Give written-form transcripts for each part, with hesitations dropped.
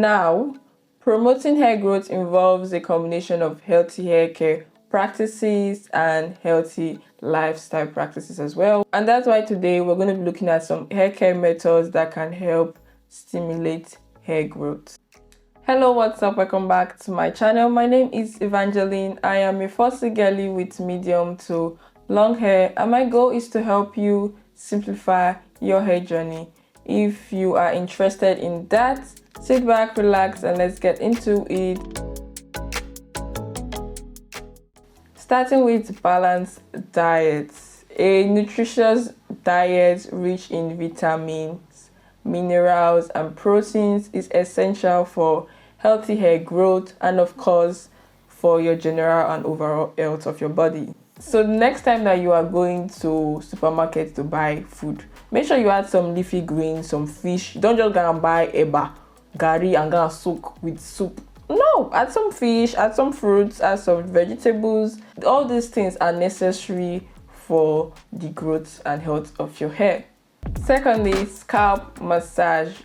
Now, promoting hair growth involves a combination of healthy hair care practices and healthy lifestyle practices as well. And that's why today we're going to be looking at some hair care methods that can help stimulate hair growth. Hello, what's up? Welcome back to my channel. My name is Evangeline. I am a fussy girly with medium to long hair, and my goal is to help you simplify your hair journey. If you are interested in that, sit back, relax, and let's get into it. Starting with balanced diets. A nutritious diet rich in vitamins, minerals, and proteins is essential for healthy hair growth and, of course, for your general and overall health of your body. So the next time that you are going to supermarket to buy food, make sure you add some leafy greens, some fish. Don't just go and buy eba, gari, and go and soak with soup. No, add some fish, add some fruits, add some vegetables. All these things are necessary for the growth and health of your hair. Secondly, scalp massage.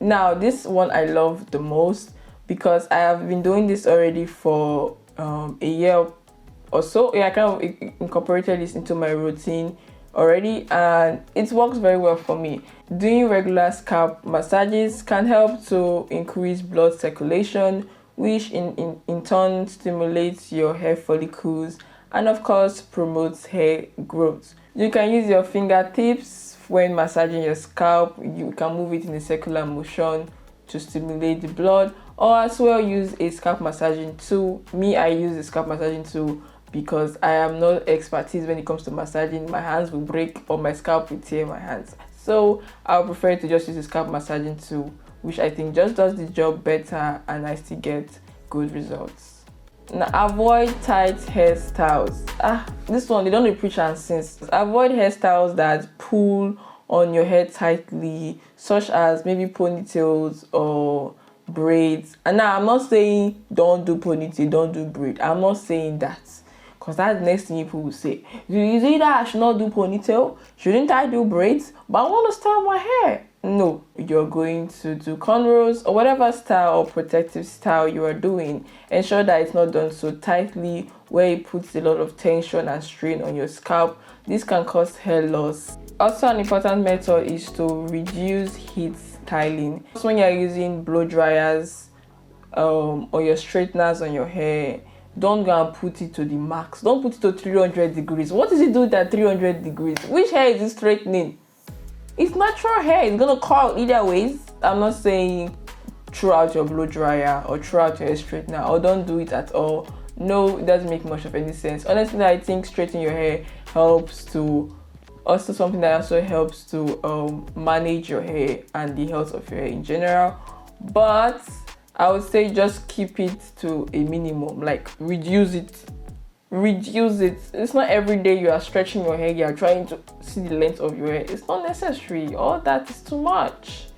Now, this one I love the most because I have been doing this already for a year or so. Yeah, I kind of incorporated this into my routine already, and it works very well for me. Doing regular scalp massages can help to increase blood circulation, which in turn stimulates your hair follicles and, of course, promotes hair growth. You can use your fingertips when massaging your scalp. You can move it in a circular motion to stimulate the blood, or as well use a scalp massaging tool. Me, I use a scalp massaging tool because I am not expertise when it comes to massaging. My hands will break or my scalp will tear my hands. So I would prefer to just use a scalp massaging tool, which I think just does the job better and I still get good results. Now, avoid tight hairstyles. This one, they don't really preach and since. Avoid hairstyles that pull on your hair tightly, such as maybe ponytails or braids. And now I'm not saying don't do ponytail, don't do braid. I'm not saying that, because that's the next thing people will say. You say that I should not do ponytail? Shouldn't I do braids? But I want to style my hair. No, you're going to do cornrows or whatever style or protective style you are doing. Ensure that it's not done so tightly where it puts a lot of tension and strain on your scalp. This can cause hair loss. Also, an important method is to reduce heat styling. So when you're using blow dryers or your straighteners on your hair, don't go and put it to the max. Don't put it to 300 degrees. What is it doing at 300 degrees? Which hair is it straightening? It's natural hair. It's gonna curl either ways. I'm not saying throw out your blow dryer or throw out your hair straightener, or don't do it at all. No, it doesn't make much of any sense. Honestly, I think straightening your hair helps to something that also helps to manage your hair and the health of your hair in general. But I would say just keep it to a minimum, like reduce it. It's not every day you are stretching your hair, you are trying to see the length of your hair. It's not necessary. All that is too much,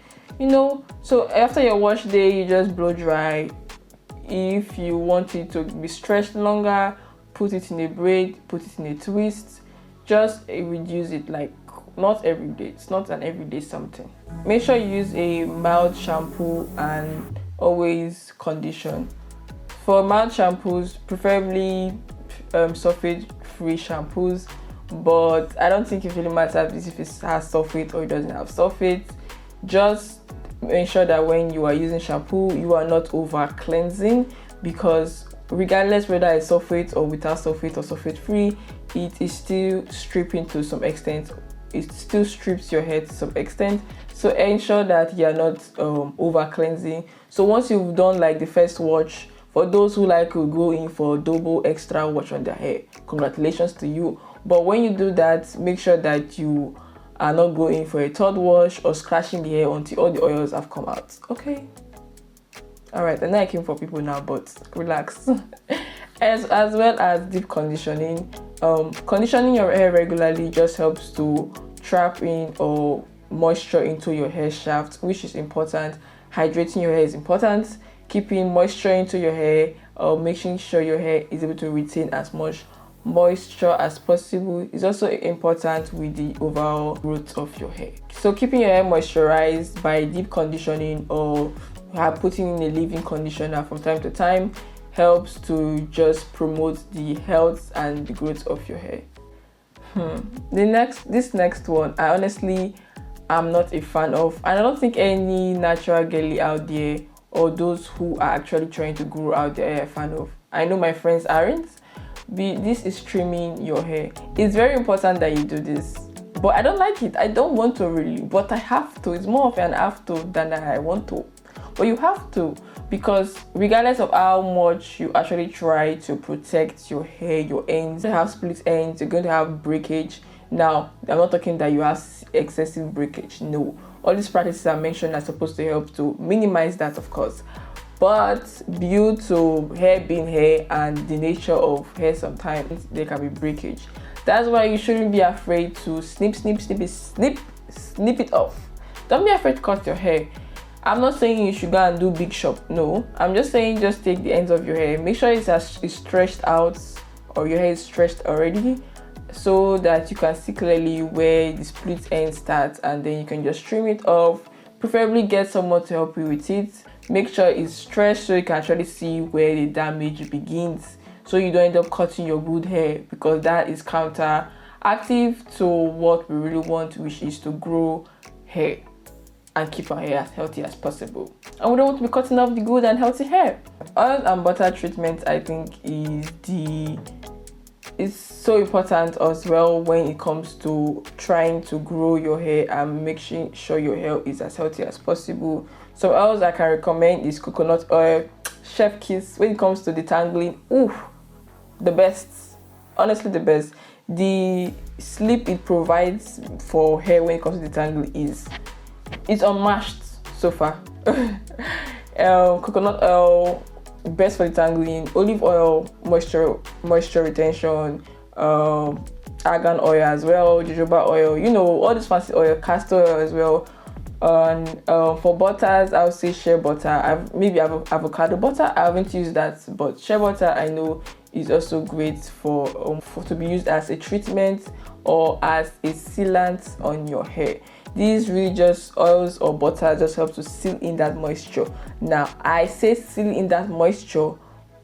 so after your wash day, you just blow dry. If you want it to be stretched longer, put it in a braid, put it in a twist. Just reduce it, like not every day. It's not an everyday something. Make sure you use a mild shampoo and always condition. For mild shampoos, preferably sulfate-free shampoos, but I don't think it really matters if it has sulfate or it doesn't have sulfate. Just ensure that when you are using shampoo, you are not over cleansing, because regardless whether it's sulfate or without sulfate or sulfate-free, it is still stripping to some extent. It still strips your hair to some extent. So ensure that you are not over cleansing. So once you've done like the first wash, for those who like to go in for double extra wash on their hair, congratulations to you. But when you do that, make sure that you are not going for a third wash or scratching the hair until all the oils have come out. Okay? Alright, I know I came for people now, but relax. as well as deep conditioning. Conditioning your hair regularly just helps to trap in or moisture into your hair shaft, which is important. Hydrating your hair is important. Keeping moisture into your hair, or making sure your hair is able to retain as much moisture as possible is also important with the overall growth of your hair. So keeping your hair moisturized by deep conditioning or putting in a leave-in conditioner from time to time helps to just promote the health and the growth of your hair. This next one, I honestly am not a fan of, and I don't think any natural girly out there or those who are actually trying to grow out their hair are a fan of. I know my friends aren't. This is trimming your hair. It's very important that you do this, but I don't like it. I don't want to really, but I have to. It's more of an have to than I want to. But you have to, because regardless of how much you actually try to protect your hair, your ends, you have split ends, you're going to have breakage. Now, I'm not talking that you have excessive breakage. No, all these practices I mentioned are supposed to help to minimize that, of course. But due to hair being hair and the nature of hair, sometimes there can be breakage. That's why you shouldn't be afraid to snip it off. Don't be afraid to cut your hair. I'm not saying you should go and do big shop. No, I'm just saying just take the ends of your hair. Make sure it's stretched out, or your hair is stretched already, so that you can see clearly where the split end starts, and then you can just trim it off. Preferably get someone to help you with it. Make sure it's stretched so you can actually see where the damage begins, so you don't end up cutting your good hair, because that is counteractive to what we really want, which is to grow hair and keep our hair as healthy as possible. And we don't want to be cutting off the good and healthy hair. Oil and butter treatment, I think, is so important as well when it comes to trying to grow your hair and making sure your hair is as healthy as possible. Some oils I can recommend is coconut oil, chef kiss. When it comes to detangling, the best, honestly the best. The sleep it provides for hair when it comes to detangling it's unmatched so far. Coconut oil, best for detangling. Olive oil, moisture retention. Argan oil as well, jojoba oil, all this fancy oil, castor oil as well. And for butters, I would say shea butter. Maybe avocado butter. I haven't used that, but shea butter I know is also great for to be used as a treatment or as a sealant on your hair. These really just oils or butter just help to seal in that moisture. Now, I say seal in that moisture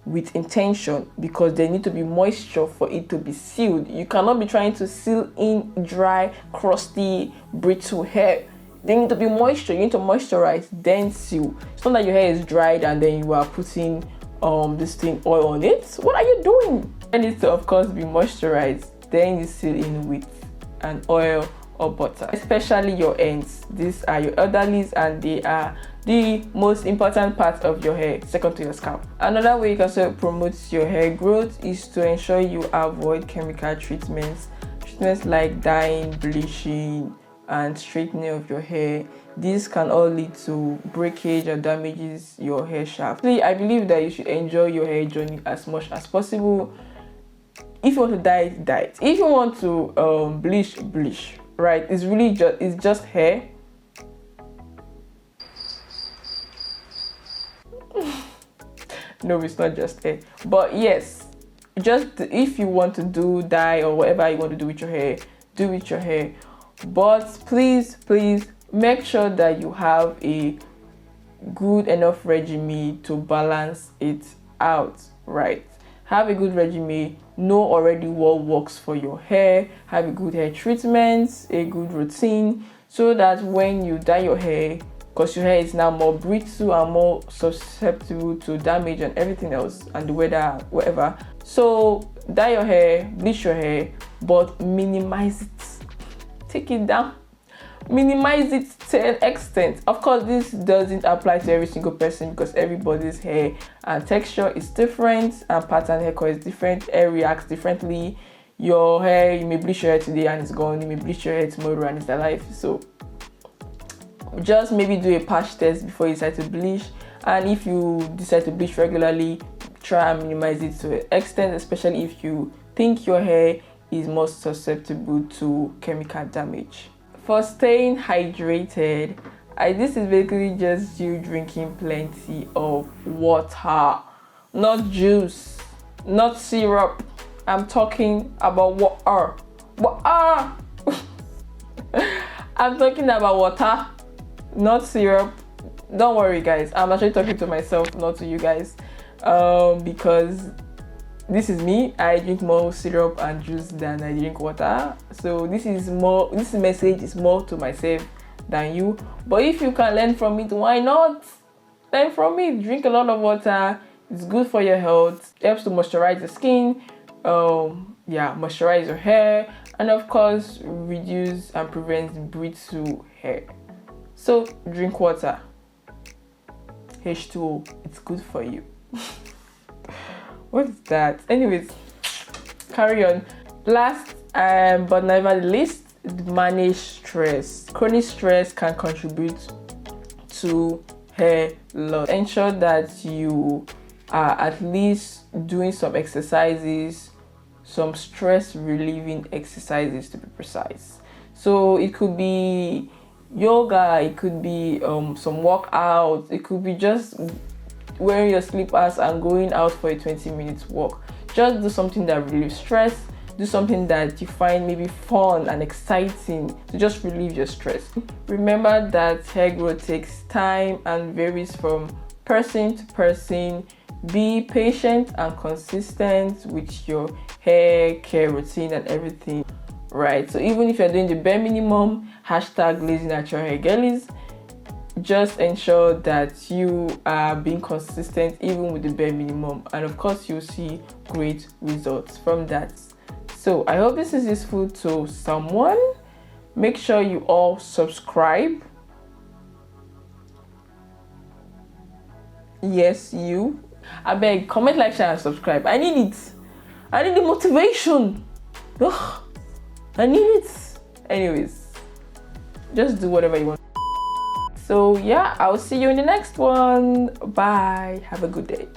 with intention, because there need to be moisture for it to be sealed. You cannot be trying to seal in dry, crusty, brittle hair. There need to be moisture. You need to moisturize, then seal. It's not that your hair is dried and then you are putting this thing oil on it. What are you doing? It needs to, of course, be moisturized. Then you seal in with an oil or butter, especially your ends. These are your elderlies, and they are the most important part of your hair, second to your scalp. Another way you can also promote your hair growth is to ensure you avoid chemical treatments like dyeing, bleaching, and straightening of your hair. These can all lead to breakage or damages your hair shaft. I believe that you should enjoy your hair journey as much as possible. If you want to dye, dye it. If you want to bleach, right? It's just hair. No, it's not just hair. But yes, just if you want to do dye or whatever you want to do with your hair, do with your hair. But please make sure that you have a good enough regimen to balance it out, right? Have a good regimen, know already what works for your hair, have a good hair treatment, a good routine, so that when you dye your hair, because your hair is now more brittle and more susceptible to damage and everything else, and the weather, whatever. So dye your hair, bleach your hair, but minimize it. Take it down, minimize it to an extent. Of course, this doesn't apply to every single person, because everybody's hair and texture is different, and pattern hair color is different. Hair reacts differently. Your hair, you may bleach your hair today and it's gone. You may bleach your hair tomorrow and it's alive. So just maybe do a patch test before you decide to bleach. And if you decide to bleach regularly, try and minimize it to an extent, especially if you think your hair is more susceptible to chemical damage. For staying hydrated, this is basically just you drinking plenty of water, not juice, not syrup. I'm talking about water. I'm talking about water, not syrup, don't worry guys, I'm actually talking to myself, not to you guys, because this is me. I drink more syrup and juice than I drink water, so this message is more to myself than you. But if you can learn from it, why not? Learn from it. Drink a lot of water. It's good for your health. It helps to moisturize the skin, moisturize your hair, and of course reduce and prevent brittle hair. So drink water. H2O, it's good for you. What's that? Anyways, carry on. Last but never the least, manage stress. Chronic stress can contribute to hair loss. Ensure that you are at least doing some exercises, some stress relieving exercises to be precise. So it could be yoga, it could be some workouts, it could be just wearing your slippers and going out for a 20-minute walk. Just do something that relieves stress. Do something that you find maybe fun and exciting to just relieve your stress. Remember that hair growth takes time and varies from person to person. Be patient and consistent with your hair care routine and everything, right? So even if you're doing the bare minimum, hashtag lazy natural hair girlies, just ensure that you are being consistent even with the bare minimum, and of course you'll see great results from that. So I hope this is useful to someone. Make sure you all subscribe. Yes, you. I beg, comment, like, share, and subscribe. I need it. I need the motivation. Ugh, I need it. Anyways, just do whatever you want. So yeah, I'll see you in the next one. Bye. Have a good day.